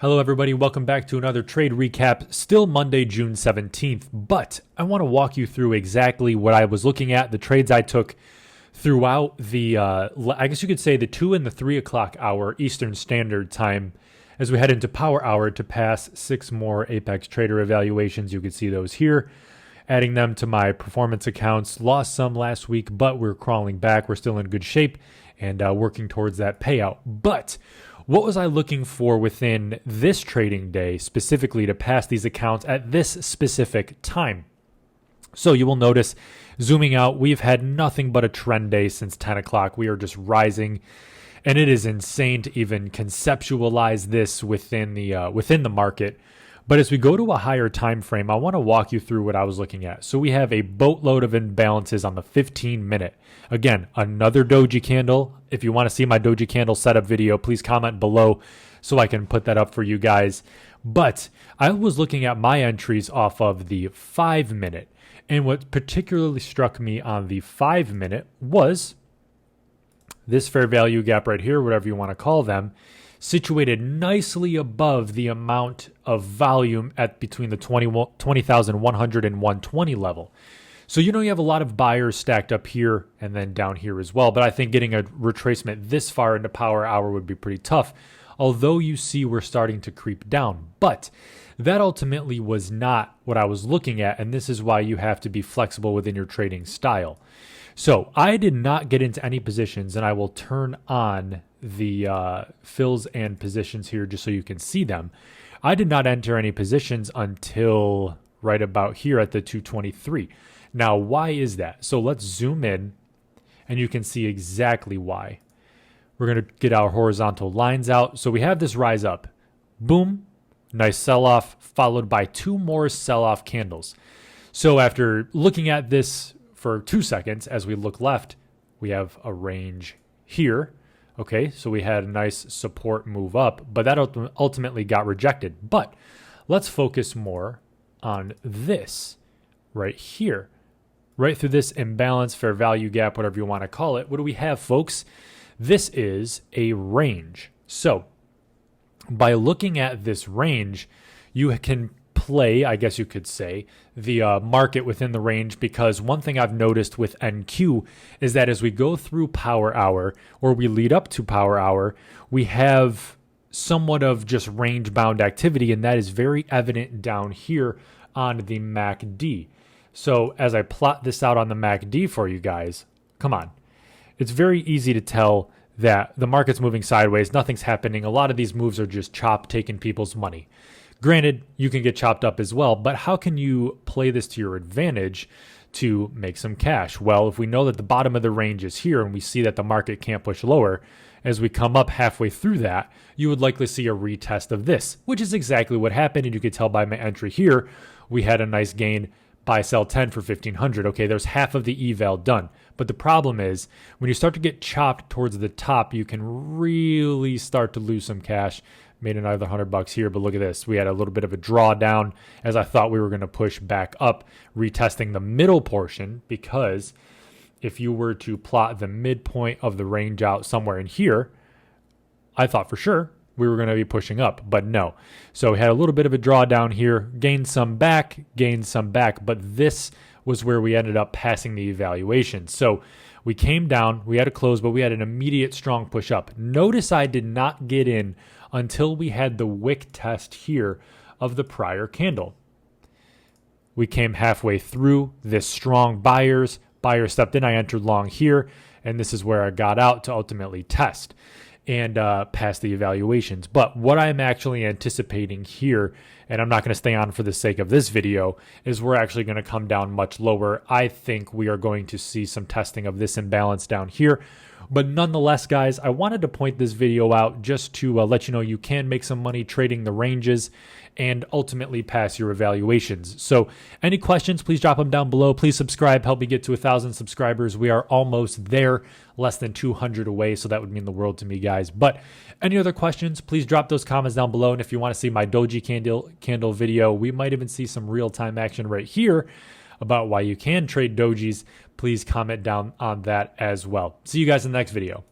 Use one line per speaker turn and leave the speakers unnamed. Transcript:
Hello everybody, welcome back to another trade recap. Still Monday, June 17th, but I want to walk you through exactly what I was looking at, the trades I took throughout the, I guess you could say the 2 and the 3 o'clock hour Eastern Standard Time as we head into Power Hour to pass 6 more Apex Trader evaluations. You can see those here, adding them to my performance accounts. Lost some last week, but we're crawling back. We're still in good shape and working towards that payout. But what was I looking for within this trading day specifically to pass these accounts at this specific time? So you will notice, zooming out, we've had nothing but a trend day since 10 o'clock. We are just rising, and it is insane to even conceptualize this within the market. But as we go to a higher time frame, I want to walk you through what I was looking at. So we have a boatload of imbalances on the 15-minute. Again, another doji candle. If you want to see my doji candle setup video, please comment below so I can put that up for you guys. But I was looking at my entries off of the 5-minute. And what particularly struck me on the 5-minute was this fair value gap right here, whatever you want to call them, situated nicely above the amount of volume at between the 20,100 and 120 level. So you have a lot of buyers stacked up here and then down here as well. But I think getting a retracement this far into Power Hour would be pretty tough, although you see we're starting to creep down. But that ultimately was not what I was looking at, and this is why you have to be flexible within your trading style. So I did not get into any positions, and I will turn on the fills and positions here just so you can see them. I did not enter any positions until right about here at the 223. Now, why is that? So let's zoom in, and you can see exactly why. We're going to get our horizontal lines out. So we have this rise up. Boom. Nice sell-off, followed by 2 more sell-off candles. So after looking at this for 2 seconds, as we look left, we have a range here. Okay, so we had a nice support move up, but that ultimately got rejected. But let's focus more on this right here. Right through this imbalance, fair value gap, whatever you want to call it. What do we have, folks? This is a range. So by looking at this range, you can play, I guess you could say, the market within the range, because one thing I've noticed with NQ is that as we go through Power Hour, or we lead up to Power Hour, we have somewhat of just range-bound activity, and that is very evident down here on the MACD. So as I plot this out on the MACD for you guys, come on. It's very easy to tell that the market's moving sideways, nothing's happening. A lot of these moves are just chop, taking people's money. Granted, you can get chopped up as well, but how can you play this to your advantage to make some cash? Well, if we know that the bottom of the range is here and we see that the market can't push lower, as we come up halfway through that, you would likely see a retest of this, which is exactly what happened. And you could tell by my entry here, we had a nice gain, buy, sell 10 for 1,500. Okay, there's half of the eval done. But the problem is when you start to get chopped towards the top, you can really start to lose some cash. Made another $100 here, but look at this. We had a little bit of a drawdown as I thought we were going to push back up, retesting the middle portion, because if you were to plot the midpoint of the range out somewhere in here, I thought for sure we were going to be pushing up, but no. So we had a little bit of a drawdown here, gained some back, but this was where we ended up passing the evaluation. So we came down, we had a close, but we had an immediate strong push up. Notice I did not get in until we had the wick test here of the prior candle. We came halfway through this strong buyer stepped in, I entered long here, and this is where I got out to ultimately test and pass the evaluations. But what I'm actually anticipating here, and I'm not going to stay on for the sake of this video, is we're actually going to come down much lower. I think we are going to see some testing of this imbalance down here. But nonetheless, guys, I wanted to point this video out just to let you know you can make some money trading the ranges and ultimately pass your evaluations. So any questions, please drop them down below. Please subscribe, help me get to 1,000 subscribers. We are almost there, less than 200 away, so that would mean the world to me, guys. But any other questions, please drop those comments down below. And if you want to see my doji candle video, we might even see some real-time action right here about why you can trade dojis. Please comment down on that as well. See you guys in the next video.